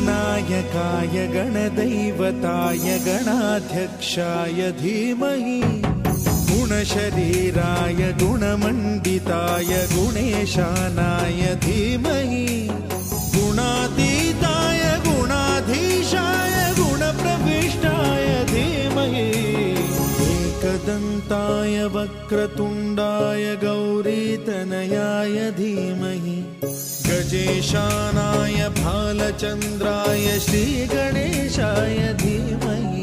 गणनायकाय गणदैवताय गणाध्यक्षाय धीमहि गुणशरीराय गुणमण्डिताय गुणेशानाय धीमहि गुणातीताय गुणाधीशाय गुणप्रविष्टाय धीमहि एकदन्ताय वक्रतुण्डाय गौरीतनयाय धीमहि गजेशानाय भालचन्द्राय श्रीगणेशाय धीमहि